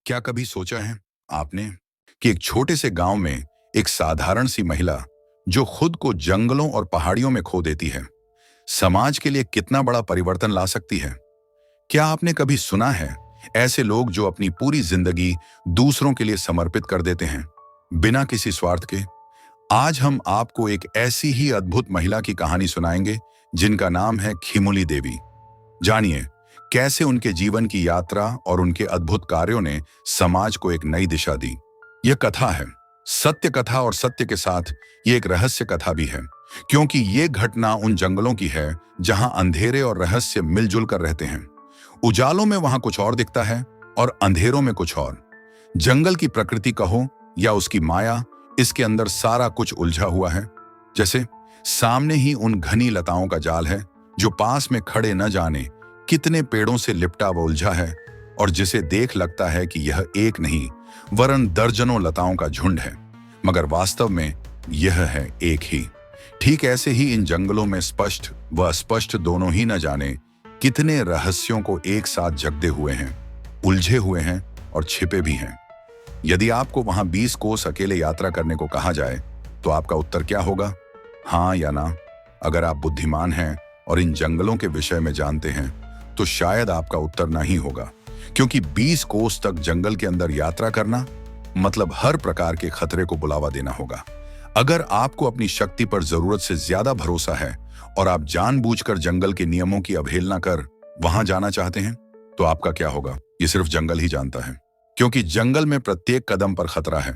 क्या कभी सोचा है आपने कि एक छोटे से गांव में एक साधारण सी महिला जो खुद को जंगलों और पहाड़ियों में खो देती है, समाज के लिए कितना बड़ा परिवर्तन ला सकती है? क्या आपने कभी सुना है ऐसे लोग जो अपनी पूरी जिंदगी दूसरों के लिए समर्पित कर देते हैं, बिना किसी स्वार्थ के? आज हम आपको एक ऐसी ही अद्भुत महिला की कहानी सुनाएंगे जिनका नाम है खिमुली देवी। जानिए कैसे उनके जीवन की यात्रा और उनके अद्भुत कार्यों ने समाज को एक नई दिशा दी। यह कथा है सत्य कथा, और सत्य के साथ ये एक रहस्य कथा भी है, क्योंकि ये घटना उन जंगलों की है जहां अंधेरे और रहस्य मिलजुल कर रहते हैं। उजालों में वहां कुछ और दिखता है और अंधेरों में कुछ और। जंगल की प्रकृति कहो या उसकी माया, इसके अंदर सारा कुछ उलझा हुआ है। जैसे सामने ही उन घनी लताओं का जाल है जो पास में खड़े न जाने कितने पेड़ों से लिपटा व उलझा है, और जिसे देख लगता है कि यह एक नहीं वरन दर्जनों लताओं का झुंड है, मगर वास्तव में यह है एक ही। ठीक ऐसे ही इन जंगलों में स्पष्ट व अस्पष्ट दोनों ही न जाने कितने रहस्यों को एक साथ जगदे हुए हैं, उलझे हुए हैं और छिपे भी हैं। यदि आपको वहां 20 कोस अकेले यात्रा करने को कहा जाए तो आपका उत्तर क्या होगा? हाँ या ना? अगर आप बुद्धिमान हैं और इन जंगलों के विषय में जानते हैं तो शायद आपका उत्तर नहीं होगा, क्योंकि 20 कोस तक जंगल के अंदर यात्रा करना मतलब हर प्रकार के खतरे को बुलावा देना होगा। अगर आपको अपनी शक्ति पर जरूरत से ज्यादा भरोसा है और आप जानबूझकर जंगल के नियमों की अवहेलना कर वहां जाना चाहते हैं, तो आपका क्या होगा ये सिर्फ जंगल ही जानता है, क्योंकि जंगल में प्रत्येक कदम पर खतरा है।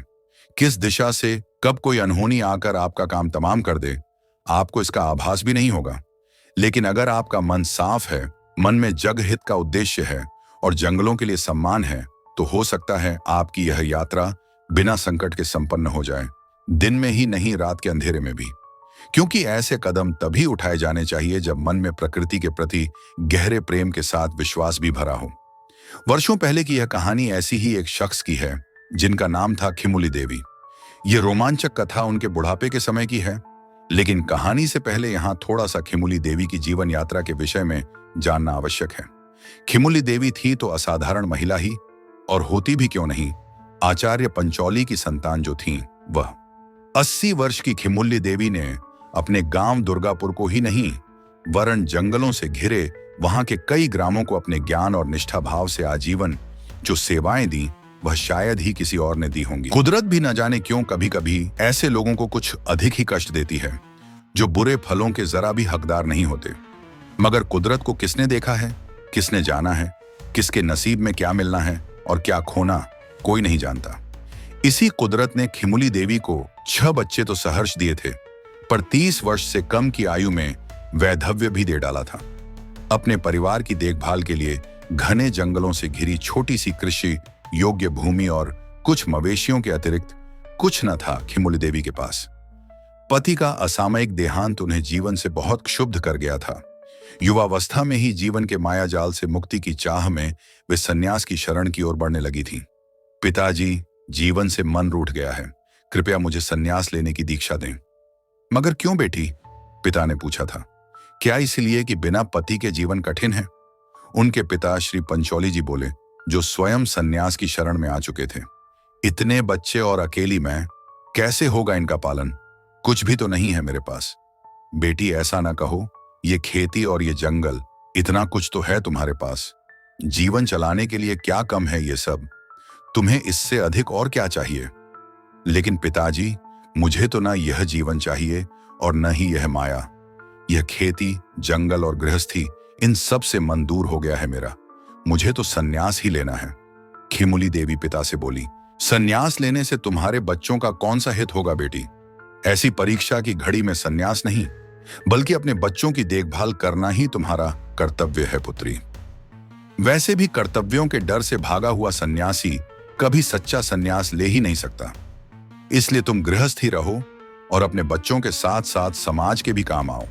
किस दिशा से कब कोई अनहोनी आकर आपका काम तमाम कर दे, आपको इसका आभास भी नहीं होगा। लेकिन अगर आपका मन साफ है, मन में जग हित का उद्देश्य है और जंगलों के लिए सम्मान है, तो हो सकता है आपकी यह यात्रा बिना संकट के संपन्न हो जाए, दिन में ही नहीं रात के अंधेरे में भी। क्योंकि ऐसे कदम तभी उठाए जाने चाहिए जब मन में प्रकृति के प्रति गहरे प्रेम के साथ विश्वास भी भरा हो। वर्षों पहले की यह कहानी ऐसी ही एक शख्स की है जिनका नाम था खिमुली देवी। यह रोमांचक कथा उनके बुढ़ापे के समय की है, लेकिन कहानी से पहले यहाँ थोड़ा सा खिमुली देवी की जीवन यात्रा के विषय में जानना आवश्यक है। खिमुली देवी थी तो असाधारण महिला ही, और होती भी क्यों नहीं, आचार्य पंचौली की संतान जो थी वह। 80 वर्ष की खिमुली देवी ने अपने गांव दुर्गापुर को ही नहीं वरन जंगलों से घिरे वहां के कई ग्रामों को अपने ज्ञान और निष्ठा भाव से आजीवन जो सेवाएं दी, वह शायद ही किसी और ने दी होंगी। कुदरत भी न जाने क्यों कभी कभी ऐसे लोगों को कुछ अधिक ही कष्ट देती है जो बुरे फलों के जरा भी हकदार नहीं होते। मगर कुदरत को किसने देखा है, किसने जाना है, किसके नसीब में क्या मिलना है और क्या खोना, कोई नहीं जानता। इसी कुदरत ने खिमुली देवी को 6 बच्चे तो सहर्ष दिए थे, पर 30 वर्ष से कम की आयु में वैधव्य भी दे डाला था। अपने परिवार की देखभाल के लिए घने जंगलों से घिरी छोटी सी कृषि योग्य भूमि और कुछ मवेशियों के अतिरिक्त कुछ न था खिमुली देवी के पास। पति का असामयिक देहांत उन्हें जीवन से बहुत क्षुब्ध कर गया था। युवावस्था में ही जीवन के माया जाल से मुक्ति की चाह में वे सन्यास की शरण की ओर बढ़ने लगी थी। पिताजी, जीवन से मन रूठ गया है, कृपया मुझे सन्यास लेने की दीक्षा दें। मगर क्यों बेटी? पिता ने पूछा था। क्या इसलिए कि बिना पति के जीवन कठिन है? उनके पिता श्री पंचौली जी बोले, जो स्वयं सन्यास की शरण में आ चुके थे। इतने बच्चे और अकेली मैं, कैसे होगा इनका पालन? कुछ भी तो नहीं है मेरे पास। बेटी ऐसा ना कहो, ये खेती और ये जंगल, इतना कुछ तो है तुम्हारे पास। जीवन चलाने के लिए क्या कम है ये सब? तुम्हें इससे अधिक और क्या चाहिए? लेकिन पिताजी, मुझे तो ना यह जीवन चाहिए और न ही यह माया। यह खेती, जंगल और गृहस्थी, इन सब से मन दूर हो गया है मेरा। मुझे तो सन्यास ही लेना है। खिमुली देवी पिता से बोली, सन्यास लेने से तुम्हारे बच्चों का कौन सा हित होगा बेटी? ऐसी परीक्षा की घड़ी में सन्यास नहीं, बल्कि अपने बच्चों की देखभाल करना ही तुम्हारा कर्तव्य है पुत्री। वैसे भी कर्तव्यों के डर से भागा हुआ सन्यासी कभी सच्चा सन्यास ले ही नहीं सकता। इसलिए तुम गृहस्थ ही रहो और अपने बच्चों के साथ साथ समाज के भी काम आओ।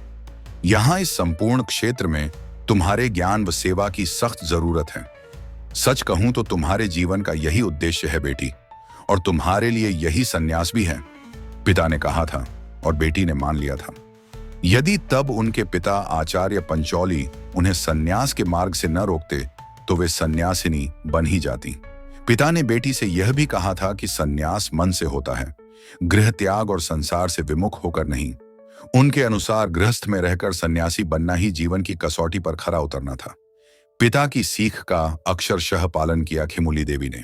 यहां इस संपूर्ण क्षेत्र में तुम्हारे ज्ञान व सेवा की सख्त जरूरत है। सच कहूं तो तुम्हारे जीवन का यही उद्देश्य है बेटी, और तुम्हारे लिए यही सन्यास भी है, पिता ने कहा था और बेटी ने मान लिया था। यदि तब उनके पिता आचार्य पंचौली उन्हें सन्यास के मार्ग से न रोकते तो वे सन्यासिनी बन ही जाती। पिता ने बेटी से यह भी कहा था कि संन्यास मन से होता है, गृह त्याग और संसार से विमुख होकर नहीं। उनके अनुसार गृहस्थ में रहकर सन्यासी बनना ही जीवन की कसौटी पर खरा उतरना था। पिता की सीख का अक्षरशः पालन किया खिमुली देवी ने।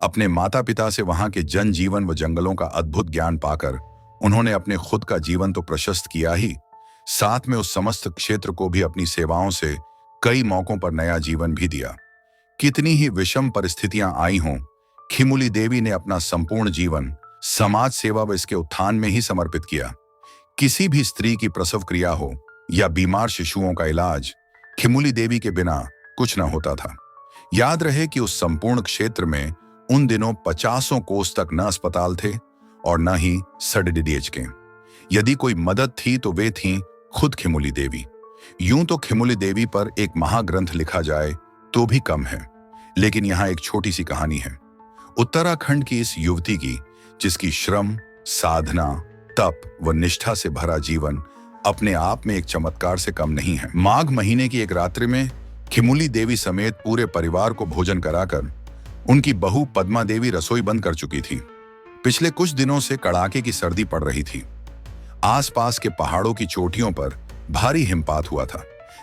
अपने माता पिता से वहां के जनजीवन व जंगलों का अद्भुत ज्ञान पाकर उन्होंने अपने खुद का जीवन तो प्रशस्त किया ही, साथ में उस समस्त क्षेत्र को भी अपनी सेवाओं से कई मौकों पर नया जीवन भी दिया। कितनी ही विषम परिस्थितियां आई हों, खिमुली देवी ने अपना संपूर्ण जीवन समाज सेवा व इसके उत्थान में ही समर्पित किया। किसी भी स्त्री की प्रसव क्रिया हो या बीमार शिशुओं का इलाज, खिमुली देवी के बिना कुछ न होता था। याद रहे कि उस संपूर्ण क्षेत्र में उन दिनों 50 कोस तक न अस्पताल थे और न ही SDDH के। यदि कोई मदद थी तो वे थीं खुद खिमुली देवी। यूं तो खिमुली देवी पर एक महाग्रंथ लिखा जाए तो भी कम है, लेकिन यहाँ एक छोटी सी कहानी है उत्तराखंड की इस युवती की, जिसकी श्रम, साधना, तप व निष्ठा से भरा जीवन अपने आप में एक चमत्कार से कम नहीं है। माघ महीने की एक रात्रि में खिमुली देवी समेत पूरे परिवार को भोजन कराकर उनकी बहू पद्मा देवी रसोई बंद कर चुकी थी। पिछले कुछ दिनों से कड़ाके की सर्दी पड़ रही थी। आसपास के पहाड़ों की चोटियों पर भारी हिमपात हुआ था,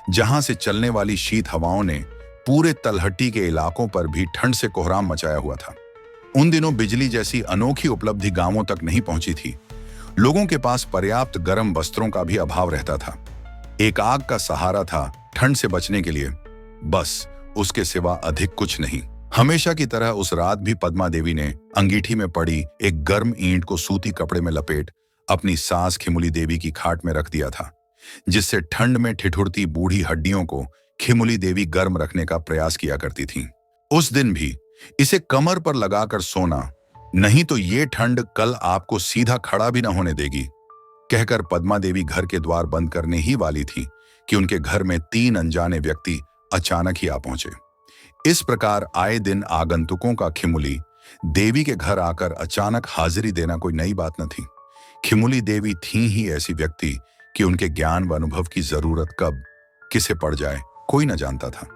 जहां से चलने वाली शीत हवाओं ने पूरे तलहटी के इलाकों पर भी ठंड से कोहराम मचाया हुआ था। उन दिनों बिजली जैसी अनोखी उपलब्धि गांवों तक नहीं पहुंची थी। लोगों के पास पर्याप्त गर्म वस्त्रों का भी अभाव रहता था। एक आग का सहारा था ठंड से बचने के लिए, बस उसके सिवा अधिक कुछ नहीं। हमेशा की तरह उस रात भी पद्मा देवी ने अंगीठी में पड़ी एक गर्म ईंट को सूती कपड़े में लपेट अपनी सास खिमुली देवी की खाट में रख दिया था, जिससे ठंड में ठिठुरती बूढ़ी हड्डियों को खिमुली देवी गर्म रखने का प्रयास किया करती थीं। उस दिन भी इसे कमर पर लगाकर सोना, नहीं तो ये ठंड कल आपको सीधा खड़ा भी न होने देगी, कहकर पद्मा देवी घर के द्वार बंद करने ही वाली थी कि उनके घर में 3 अनजाने व्यक्ति अचानक ही आ पहुंचे। इस प्रकार आए दिन आगंतुकों का खिमुली देवी के घर आकर अचानक हाजिरी देना कोई नई बात न थी। खिमुली देवी थीं ही ऐसी व्यक्ति कि उनके ज्ञान व अनुभव की जरूरत कब किसे पड़ जाए कोई न जानता था,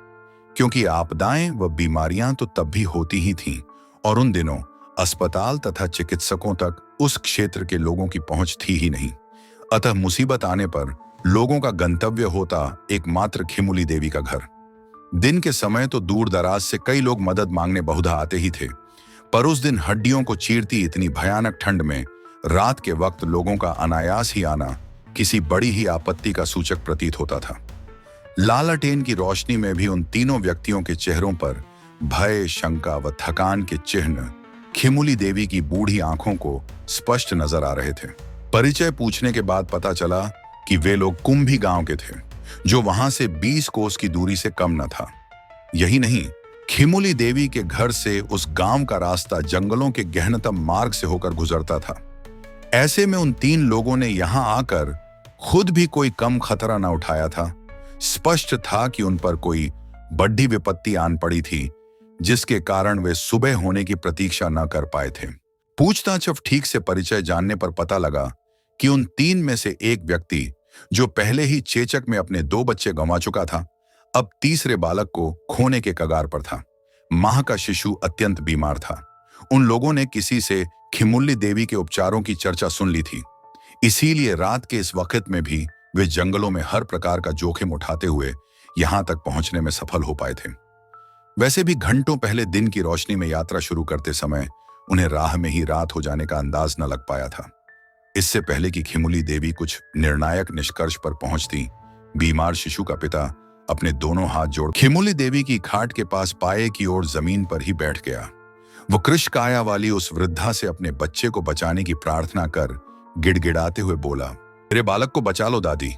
क्योंकि आपदाएं व बीमारियां तो तब भी होती ही थीं और उन दिनों अस्पताल तथा चिकित्सकों तक उस क्षेत्र के लोगों की पहुंच थी ही नहीं। अतः मुसीबत आने पर लोगों का गंतव्य होता एकमात्र खिमुली देवी का घर। दिन के समय तो दूर दराज से कई लोग मदद मांगने बहुधा आते ही थे, पर उस दिन हड्डियों को चीरती इतनी भयानक ठंड में रात के वक्त लोगों का अनायास ही आना किसी बड़ी ही आपत्ति का सूचक प्रतीत होता था। लालटेन की रोशनी में भी उन तीनों व्यक्तियों के चेहरों पर भय, शंका व थकान के चिन्ह खिमुली देवी की बूढ़ी आंखों को स्पष्ट नजर आ रहे थे। परिचय पूछने के बाद पता चला कि वे लोग कुंभी गांव के थे, जो वहां से 20 कोस की दूरी से कम न था। यही नहीं, खिमुली देवी के घर से उस गांव का रास्ता जंगलों के गहनतम मार्ग से होकर गुजरता था। ऐसे में उन 3 लोगों ने यहां आकर खुद भी कोई कम खतरा न उठाया था। स्पष्ट था कि उन पर कोई बड़ी विपत्ति आन पड़ी थी, जिसके कारण वे सुबह होने की प्रतीक्षा न कर पाए थे। पूछताछ ठीक से परिचय जानने पर पता लगा कि उन 3 में से एक व्यक्ति, जो पहले ही चेचक में अपने 2 बच्चे गंवा चुका था, अब तीसरे बालक को खोने के कगार पर था। माह का शिशु अत्यंत बीमार था। उन लोगों ने किसी से खिमुली देवी के उपचारों की चर्चा सुन ली थी, इसीलिए रात के इस वक्त में भी वे जंगलों में हर प्रकार का जोखिम उठाते हुए यहां तक पहुंचने में सफल हो पाए थे। वैसे भी घंटों पहले दिन की रोशनी में यात्रा शुरू करते समय उन्हें राह में ही रात हो जाने का अंदाज न लग पाया था। इससे पहले कि खिमुली देवी कुछ निर्णायक निष्कर्ष पर पहुंचती, बीमार शिशु का पिता अपने दोनों हाथ जोड़ खिमुली देवी की खाट के पास पाए की ओर जमीन पर ही बैठ गया। वो कृशकाया वाली उस वृद्धा से अपने बच्चे को बचाने की प्रार्थना कर गिड़गिड़ाते हुए बोला, मेरे बालक को बचा लो दादी,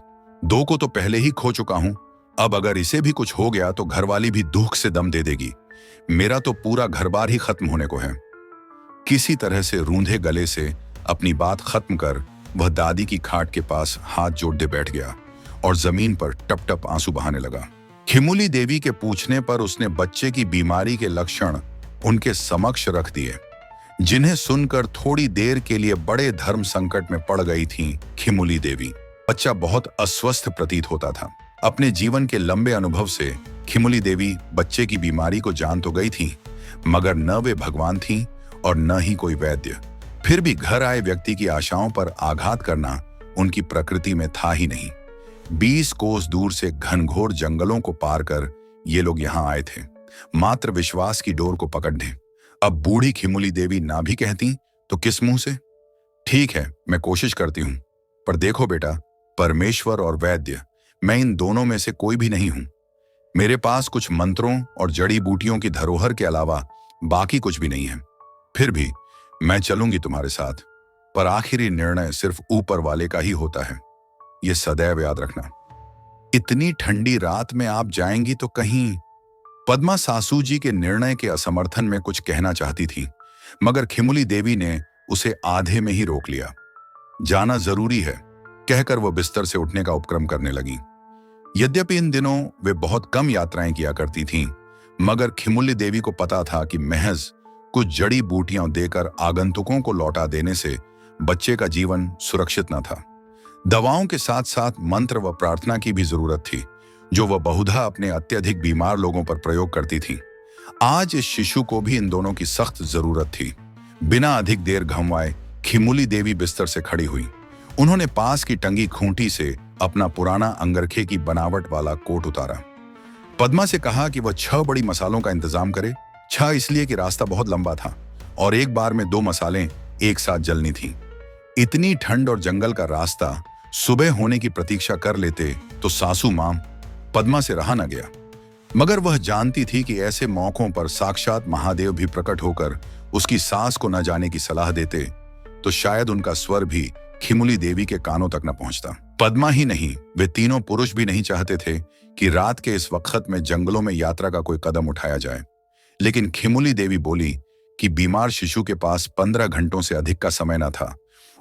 2 को तो पहले ही खो चुका हूं, अब अगर इसे भी कुछ हो गया तो घरवाली भी दुख से दम दे देगी। मेरा तो पूरा घरबार ही खत्म होने को है। किसी तरह से रूंधे गले से अपनी बात खत्म कर वह दादी की खाट के पास हाथ जोड़ दे बैठ गया और जमीन पर टप टप आंसू बहाने लगा। खिमुली देवी के पूछने पर उसने बच्चे की बीमारी के लक्षण उनके समक्ष रख दिए, जिन्हें सुनकर थोड़ी देर के लिए बड़े धर्म संकट में पड़ गई थीं खिमुली देवी। बच्चा बहुत अस्वस्थ प्रतीत होता था। अपने जीवन के लंबे अनुभव से खिमुली देवी बच्चे की बीमारी को जान तो गई थी, मगर न वे भगवान थीं और न ही कोई वैद्य। फिर भी घर आए व्यक्ति की आशाओं पर आघात करना उनकी प्रकृति में था ही नहीं। 20 कोस दूर से घनघोर जंगलों को पार कर ये लोग यहाँ आए थे, मात्र विश्वास की डोर को पकड़ने। अब बूढ़ी खिमुली देवी ना भी कहती तो किस मुंह से? ठीक है, मैं कोशिश करती हूं, पर देखो बेटा, परमेश्वर और वैद्य, मैं इन दोनों में से कोई भी नहीं हूं। मेरे पास कुछ मंत्रों और जड़ी बूटियों की धरोहर के अलावा बाकी कुछ भी नहीं है। फिर भी मैं चलूंगी तुम्हारे साथ, पर आखिरी निर्णय सिर्फ ऊपर वाले का ही होता है, ये सदैव याद रखना। इतनी ठंडी रात में आप जाएंगी तो कहीं? पद्मा सासू जी के निर्णय के असमर्थन में कुछ कहना चाहती थी, मगर खिमुली देवी ने उसे आधे में ही रोक लिया। जाना जरूरी है, कहकर वो बिस्तर से उठने का उपक्रम करने लगी। यद्यपि इन दिनों वे बहुत कम यात्राएं किया करती थीं, मगर खिमुली देवी को पता था कि महज कुछ जड़ी बूटियां देकर आगंतुकों को लौटा देने से बच्चे का जीवन सुरक्षित न था। दवाओं के साथ साथ मंत्र व प्रार्थना की भी जरूरत थी, जो वह बहुधा अपने अत्यधिक बीमार लोगों पर प्रयोग करती थी। आज इस शिशु को भी इन दोनों की सख्त जरूरत थी। बिना अधिक देर घमवाए खिमुली देवी बिस्तर से खड़ी हुई। उन्होंने पास की टंगी खूंटी से अपना पुराना अंगरखे की बनावट वाला कोट उतारा। पद्मा से कहा कि वह 6 बड़ी मसालों का इंतजाम करे। 6 इसलिए कि रास्ता बहुत लंबा था और एक बार में 2 मसालें एक साथ जलनी थीं। इतनी ठंड और जंगल का रास्ता सुबह होने की प्रतीक्षा कर लेते तो सासू मां पद्मा से रहा न गया। मगर वह जानती थी कि ऐसे मौकों पर साक्षात महादेव भी प्रकट होकर उसकी सास को न जाने की सलाह देते तो शायद उनका स्वर भी खिमुली देवी के कानों तक न पहुंचता। पद्मा ही नहीं, वे तीनों पुरुष भी नहीं चाहते थे कि रात के इस वक्त में जंगलों में यात्रा का कोई कदम उठाया जाए। लेकिन खिमुली देवी बोली कि बीमार शिशु के पास 15 घंटों से अधिक का समय न था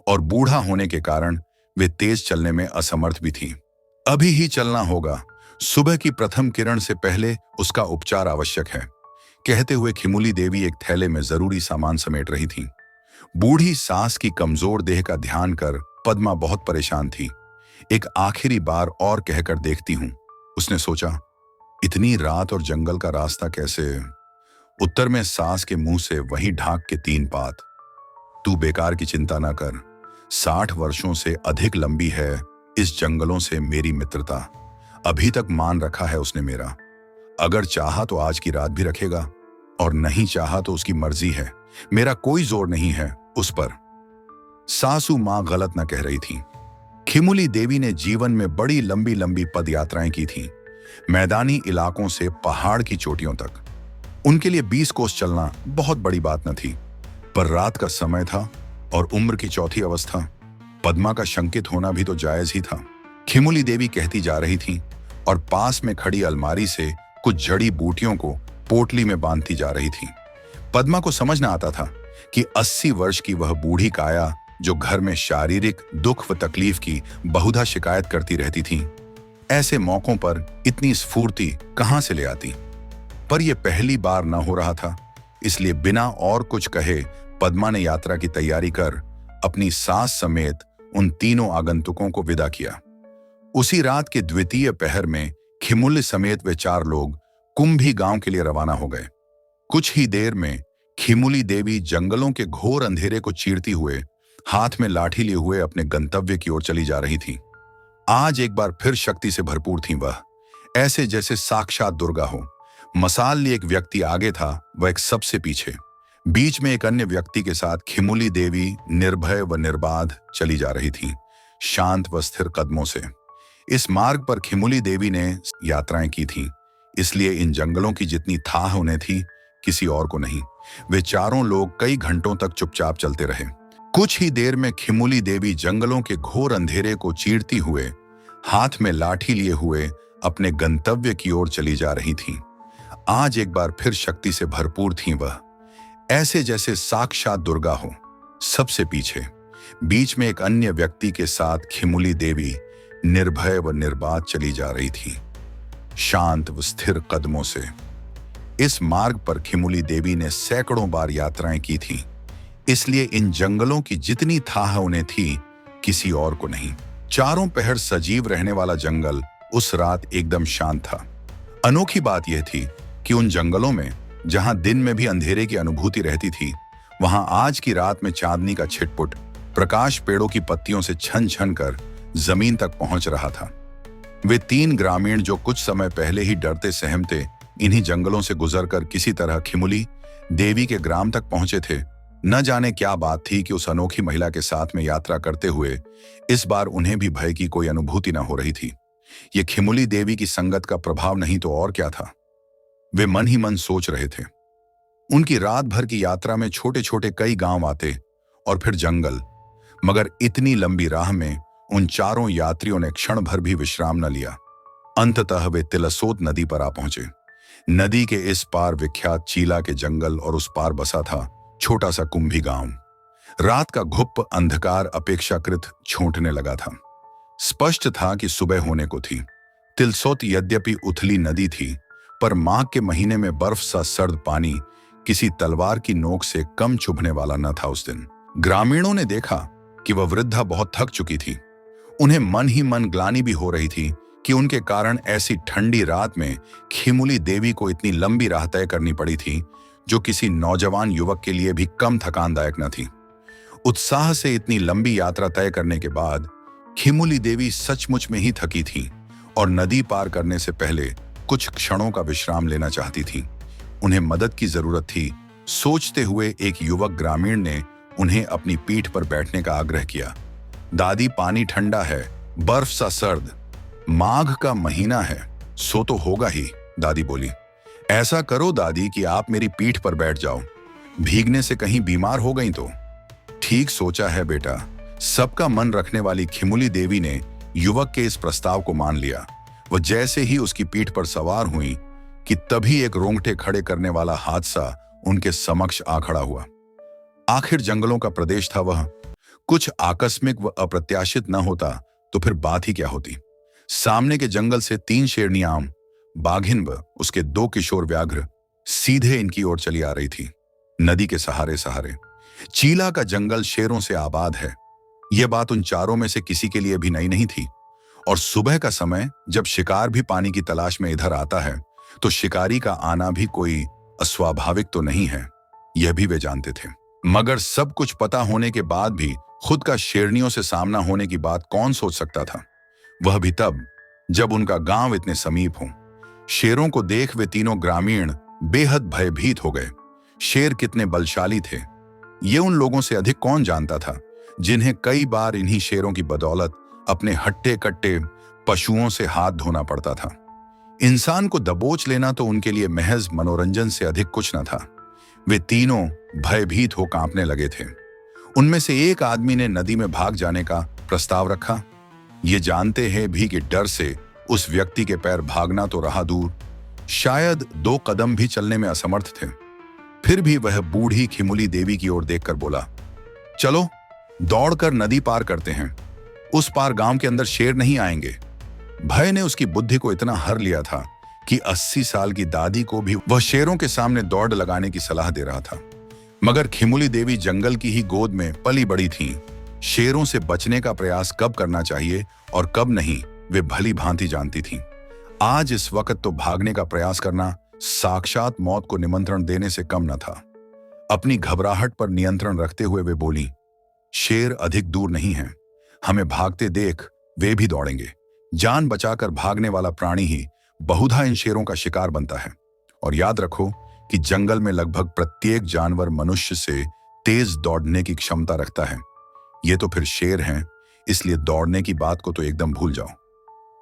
और बूढ़ा होने के कारण वे तेज चलने में असमर्थ भी थी। अभी ही चलना होगा, सुबह की प्रथम किरण से पहले उसका उपचार आवश्यक है। कहते हुए खिमुली देवी एक थैले में जरूरी सामान समेट रही थी। बूढ़ी सास की कमजोर देह का ध्यान कर पद्मा बहुत परेशान थी। एक आखिरी बार और कहकर देखती हूं, उसने सोचा। इतनी रात और जंगल का रास्ता कैसे? उत्तर में सास के मुंह से वही ढाक के 3 पात। तू बेकार की चिंता ना कर, 60 वर्षों से अधिक लंबी है इस जंगलों से मेरी मित्रता। अभी तक मान रखा है उसने मेरा। अगर चाहा तो आज की रात भी रखेगा और नहीं चाहा तो उसकी मर्जी है। मेरा कोई जोर नहीं है उस पर। सासू मां गलत न कह रही थी। खिमुली देवी ने जीवन में बड़ी लंबी लंबी पद यात्राएं की थी, मैदानी इलाकों से पहाड़ की चोटियों तक। उनके लिए 20 कोस चलना बहुत बड़ी बात न थी, पर रात का समय था और उम्र की चौथी अवस्था। पद्मा का शंकित होना भी तो जायज ही था। खिमुली देवी कहती जा रही थी और पास में खड़ी अलमारी से कुछ जड़ी बूटियों को पोटली में बांधती जा रही थी। पद्मा को समझ न आता था कि 80 वर्ष की वह बूढ़ी काया, जो घर में शारीरिक दुख व तकलीफ की बहुधा शिकायत करती रहती थी, ऐसे मौकों पर इतनी स्फूर्ति कहां से ले आती। पर यह पहली बार न हो रहा था, इसलिए बिना और कुछ कहे पद्मा ने यात्रा की तैयारी कर अपनी सास समेत उन तीनों आगंतुकों को विदा किया। उसी रात के द्वितीय पहर में खिमुली समेत वे 4 लोग कुंभी गांव के लिए रवाना हो गए। कुछ ही देर में खिमुली देवी जंगलों के घोर अंधेरे को चीरती हुए हाथ में लाठी लिए हुए अपने गंतव्य की ओर चली जा रही थी। आज एक बार फिर शक्ति से भरपूर थी वह, ऐसे जैसे साक्षात दुर्गा हो। मसाल लिए एक व्यक्ति आगे था, वह एक सबसे पीछे। बीच में एक अन्य व्यक्ति के साथ खिमुली देवी निर्भय व निर्बाध चली जा रही थी, शांत व स्थिर कदमों से। इस मार्ग पर खिमुली देवी ने यात्राएं की थीं, इसलिए इन जंगलों की जितनी थाह उन्हें थी, किसी और को नहीं। वे चारों लोग कई घंटों तक चुपचाप चलते रहे। कुछ ही देर में खिमुली देवी जंगलों के घोर अंधेरे को चीरती हुए हाथ में लाठी लिए हुए अपने गंतव्य की ओर चली जा रही थीं। आज एक बार फिर शक्ति से भरपूर थीं वह, ऐसे जैसे साक्षात दुर्गा हो। सबसे पीछे बीच में एक अन्य व्यक्ति के साथ खिमुली देवी निर्भय व निर्बाध चली जा रही थी, शांत व स्थिर कदमों से। इस मार्ग पर खिमुली देवी ने सैकड़ों बार यात्राएं की थी, इसलिए इन जंगलों की जितनी थाह उन्हें थी, किसी और को नहीं। चारों पहर सजीव रहने वाला जंगल उस रात एकदम शांत था। अनोखी बात यह थी कि उन जंगलों में जहां दिन में भी अंधेरे की अनुभूति रहती थी, वहां आज की रात में चांदनी का छिटपुट प्रकाश पेड़ों की पत्तियों से छन छन कर जमीन तक पहुंच रहा था। वे 3 ग्रामीण जो कुछ समय पहले ही डरते सहमते इन्हीं जंगलों से गुजरकर किसी तरह खिमुली देवी के ग्राम तक पहुंचे थे, न जाने क्या बात थी कि उस अनोखी महिला के साथ में यात्रा करते हुए इस बार उन्हें भी भय की कोई अनुभूति न हो रही थी। ये खिमुली देवी की संगत का प्रभाव नहीं तो और क्या था। वे मन ही मन सोच रहे थे। उनकी रात भर की यात्रा में छोटे छोटे कई गांव आते और फिर जंगल, मगर इतनी लंबी राह में उन चारों यात्रियों ने क्षण भर भी विश्राम न लिया। अंततः वे तिलसोत नदी पर आ पहुंचे। नदी के इस पार विख्यात चीला के जंगल और उस पार बसा था छोटा सा कुंभी गांव। रात का घुप अंधकार अपेक्षाकृत छूटने लगा था। स्पष्ट था कि सुबह होने को थी। तिलसोत यद्यपि उथली नदी थी, पर माघ के महीने में बर्फ सा सर्द पानी किसी तलवार की नोक से कम चुभने वाला न था। उस दिन ग्रामीणों ने देखा कि वह वृद्धा बहुत थक चुकी थी। उन्हें मन ही मन ग्लानि भी हो रही थी कि उनके कारण ऐसी ठंडी रात में खिमुली देवी को इतनी लंबी राह तय करनी पड़ी थी, जो किसी नौजवान युवक के लिए भी कम थकानदायक न थी। उत्साह से इतनी लंबी यात्रा तय करने के बाद खिमुली देवी सचमुच में ही थकी थी और नदी पार करने से पहले कुछ क्षणों का विश्राम लेना चाहती थी। उन्हें मदद की जरूरत थी। सोचते हुए एक युवक ग्रामीण ने उन्हें अपनी पीठ पर बैठने का आग्रह किया। दादी, पानी ठंडा है, बर्फ सा सर्द, माघ का महीना है, सो तो होगा ही, दादी बोली। ऐसा करो दादी कि आप मेरी पीठ पर बैठ जाओ, भीगने से कहीं बीमार हो गई तो। ठीक सोचा है बेटा। सबका मन रखने वाली खिमुली देवी ने युवक के इस प्रस्ताव को मान लिया। वह जैसे ही उसकी पीठ पर सवार हुई कि तभी एक रोंगटे खड़े करने वाला हादसा उनके समक्ष आ खड़ा हुआ। आखिर जंगलों का प्रदेश था वह। कुछ आकस्मिक व अप्रत्याशित न होता तो फिर बात ही क्या होती। सामने के जंगल से 3 शेरनियां आम, बाघिन व उसके 2 किशोर व्याघ्र सीधे इनकी ओर चली आ रही थी, नदी के सहारे सहारे। चीला का जंगल शेरों से आबाद है, यह बात उन चारों में से किसी के लिए भी नई नहीं थी। और सुबह का समय जब शिकार भी पानी की तलाश में इधर आता है, तो शिकारी का आना भी कोई अस्वाभाविक तो नहीं है, यह भी वे जानते थे। मगर सब कुछ पता होने के बाद भी खुद का शेरनियों से सामना होने की बात कौन सोच सकता था, वह भी तब जब उनका गांव इतने समीप हो। शेरों को देख वे तीनों ग्रामीण बेहद भयभीत हो गए। शेर कितने बलशाली थे, ये उन लोगों से अधिक कौन जानता था, जिन्हें कई बार इन्हीं शेरों की बदौलत अपने हट्टे कट्टे पशुओं से हाथ धोना पड़ता था। इंसान को दबोच लेना तो उनके लिए महज मनोरंजन से अधिक कुछ न था। वे तीनों भयभीत हो कांपने लगे थे। उनमें से एक आदमी ने नदी में भाग जाने का प्रस्ताव रखा, ये जानते हैं भी कि डर से उस व्यक्ति के पैर भागना तो रहा दूर, शायद 2 कदम भी चलने में असमर्थ थे। फिर भी वह बूढ़ी खिमुली देवी की ओर देखकर बोला, चलो दौड़कर नदी पार करते हैं, उस पार गांव के अंदर शेर नहीं आएंगे। भय ने उसकी बुद्धि को इतना हर लिया था कि 80 साल की दादी को भी वह शेरों के सामने दौड़ लगाने की सलाह दे रहा था। मगर खिमुली देवी जंगल की ही गोद में पली बड़ी थीं। शेरों से बचने का प्रयास कब करना चाहिए और कब नहीं, वे भली भांति जानती थीं। आज इस वक्त तो भागने का प्रयास करना साक्षात मौत को निमंत्रण देने से कम न था। अपनी घबराहट पर नियंत्रण रखते हुए वे बोली, शेर अधिक दूर नहीं है, हमें भागते देख वे भी दौड़ेंगे। जान बचाकर भागने वाला प्राणी ही बहुधा इन शेरों का शिकार बनता है। और याद रखो कि जंगल में लगभग प्रत्येक जानवर मनुष्य से तेज दौड़ने की क्षमता रखता है। ये तो फिर शेर हैं, इसलिए दौड़ने की बात को तो एकदम भूल जाओ।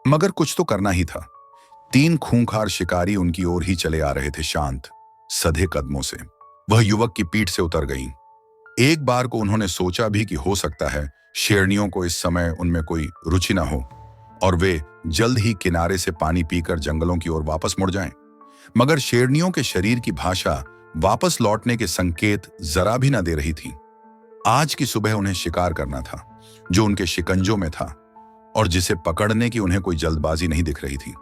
मगर कुछ तो करना ही था। 3 खूंखार शिकारी उनकी ओर ही चले आ रहे थे, शांत सधे कदमों से। वह युवक की पीठ से उतर गईं। एक बार को उन्होंने सोचा भी कि हो सकता है शेरनियों को इस समय उनमें कोई रुचि न हो और वे जल्द ही किनारे से पानी पीकर जंगलों की ओर वापस मुड़ जाएं। मगर शेरनियों के शरीर की भाषा वापस लौटने के संकेत जरा भी न दे रही थी। आज की सुबह उन्हें शिकार करना था, जो उनके शिकंजों में था और जिसे पकड़ने की उन्हें कोई जल्दबाजी नहीं दिख रही थी।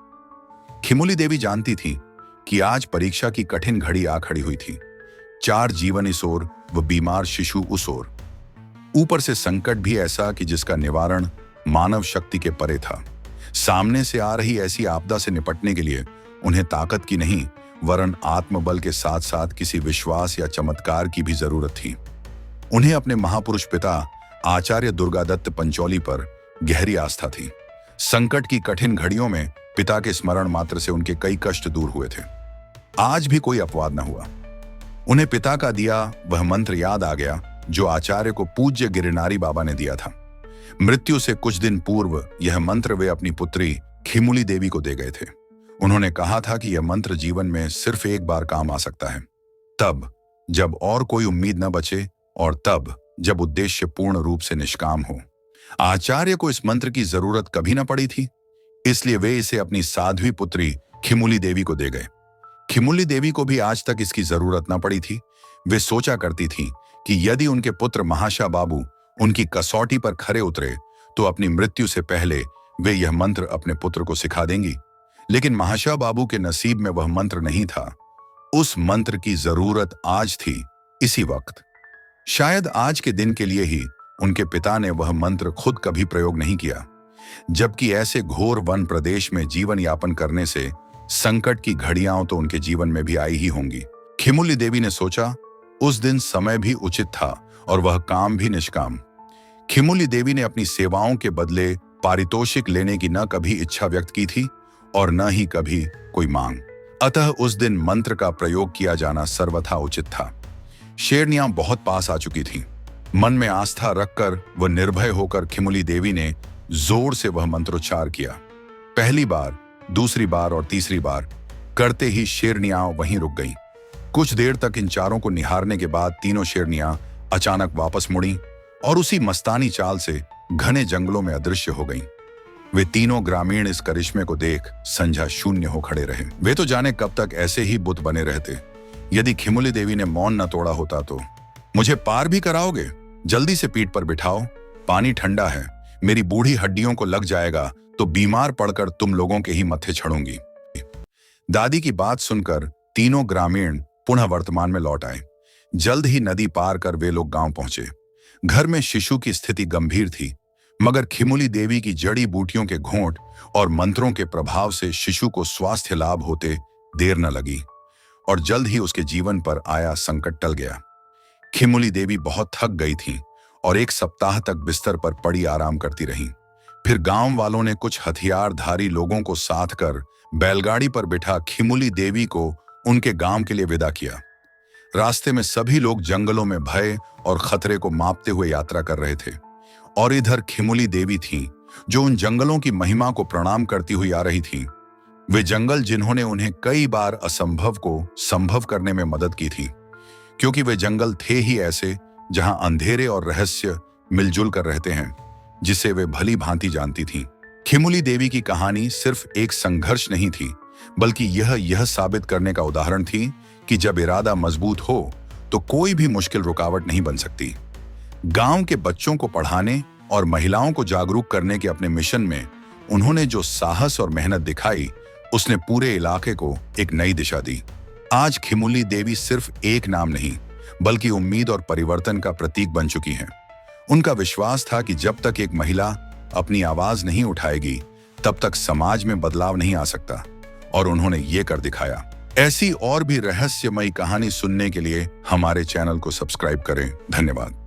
खिमुली देवी जानती थी कि आज परीक्षा की कठिन घड़ी आ खड़ी हुई थी। 4 जीवन इस ओर व बीमार शिशु उस ओर, ऊपर से संकट भी ऐसा कि जिसका निवारण मानव शक्ति के परे था। सामने से आ रही ऐसी आपदा से निपटने के लिए उन्हें ताकत की नहीं, वरन आत्मबल के साथ साथ किसी विश्वास या चमत्कार की भी जरूरत थी। उन्हें अपने महापुरुष पिता आचार्य दुर्गादत्त पंचौली पर गहरी आस्था थी। संकट की कठिन घड़ियों में पिता के स्मरण मात्र से उनके कई कष्ट दूर हुए थे। आज भी कोई अपवाद न हुआ। उन्हें पिता का दिया वह मंत्र याद आ गया जो आचार्य को पूज्य गिरनारी बाबा ने दिया था। मृत्यु से कुछ दिन पूर्व यह मंत्र वे अपनी पुत्री खिमुली देवी को दे गए थे। उन्होंने कहा था कि यह मंत्र जीवन में सिर्फ एक बार काम आ सकता है, तब जब और कोई उम्मीद न बचे और तब जब उद्देश्य पूर्ण रूप से निष्काम हो। आचार्य को इस मंत्र की जरूरत कभी न पड़ी थी, इसलिए वे इसे अपनी साध्वी पुत्री खिमुली देवी को दे गए। खिमुली देवी को भी आज तक इसकी जरूरत न पड़ी थी। वे सोचा करती थी कि यदि उनके पुत्र महाशा बाबू उनकी कसौटी पर खरे उतरे तो अपनी मृत्यु से पहले वे यह मंत्र अपने पुत्र को सिखा देंगी। लेकिन महाशा बाबू के नसीब में वह मंत्र नहीं था। उस मंत्र की जरूरत आज थी, इसी वक्त। शायद आज के दिन के लिए ही उनके पिता ने वह मंत्र खुद कभी प्रयोग नहीं किया, जबकि ऐसे घोर वन प्रदेश में जीवन यापन करने से संकट की घड़ियां तो उनके जीवन में भी आई ही होंगी। खिमुली देवी ने सोचा, उस दिन समय भी उचित था और वह काम भी निष्काम। खिमुली देवी ने अपनी सेवाओं के बदले पारितोषिक लेने की न कभी इच्छा व्यक्त की थी और न ही कभी कोई मांग। अतः उस दिन मंत्र का प्रयोग किया जाना सर्वथा उचित था। शेरनियां बहुत पास आ चुकी थीं। मन में आस्था रखकर वह निर्भय होकर खिमुली देवी ने जोर से वह मंत्रोच्चार किया। पहली बार, दूसरी बार और तीसरी बार करते ही शेरनियां वहीं रुक गईं। कुछ देर तक इन चारों को निहारने के बाद तीनों शेरनियां अचानक वापस मुड़ीं और उसी मस्तानी चाल से घने जंगलों में अदृश्य हो गईं। वे तीनों ग्रामीण इस करिश्मे को देख संझा शून्य हो खड़े रहे। वे तो जाने कब तक ऐसे ही बुत बने रहते। यदि खिमुली देवी ने मौन न तोड़ा होता तो, मुझे पार भी कराओगे? जल्दी से पीठ पर बिठाओ, पानी ठंडा है, मेरी बूढ़ी हड्डियों को लग जाएगा तो बीमार पड़कर तुम लोगों के ही मत्थे चढ़ूंगी। दादी की बात सुनकर तीनों ग्रामीण पुनः वर्तमान में लौट आए। जल्द ही नदी पार कर वे लोग गांव पहुंचे। घर में शिशु की स्थिति गंभीर थी, मगर खिमुली देवी की जड़ी बूटियों के घोंट और मंत्रों के प्रभाव से शिशु को स्वास्थ्य लाभ होते देर न लगी और जल्द ही उसके जीवन पर आया संकट टल गया। खिमुली देवी बहुत थक गई थीं और एक सप्ताह तक बिस्तर पर पड़ी आराम करती रहीं। फिर गांव वालों ने कुछ हथियारधारी लोगों को साथ कर बैलगाड़ी पर बिठा खिमुली देवी को उनके गांव के लिए विदा किया। रास्ते में सभी लोग जंगलों में भय और खतरे को मापते हुए यात्रा कर रहे थे और इधर खिमुली देवी थीं जो उन जंगलों की महिमा को प्रणाम करती हुई आ रही थीं। वे जंगल जिन्होंने उन्हें कई बार असंभव को संभव करने में मदद की थी, क्योंकि वे जंगल थे ही ऐसे जहां अंधेरे और रहस्य मिलजुल कर रहते हैं, जिसे वे भली भांति जानती थीं। खिमुली देवी की कहानी सिर्फ एक संघर्ष नहीं थी, बल्कि यह साबित करने का उदाहरण थी कि जब इरादा मजबूत हो तो कोई भी मुश्किल रुकावट नहीं बन सकती। गांव के बच्चों को पढ़ाने और महिलाओं को जागरूक करने के अपने मिशन में उन्होंने जो साहस और मेहनत दिखाई, उसने पूरे इलाके को एक नई दिशा दी। आज खिमुली देवी सिर्फ एक नाम नहीं, बल्कि उम्मीद और परिवर्तन का प्रतीक बन चुकी हैं। उनका विश्वास था कि जब तक एक महिला अपनी आवाज नहीं उठाएगी, तब तक समाज में बदलाव नहीं आ सकता, और उन्होंने ये कर दिखाया। ऐसी और भी रहस्यमयी कहानी सुनने के लिए हमारे चैनल को सब्सक्राइब करें। धन्यवाद।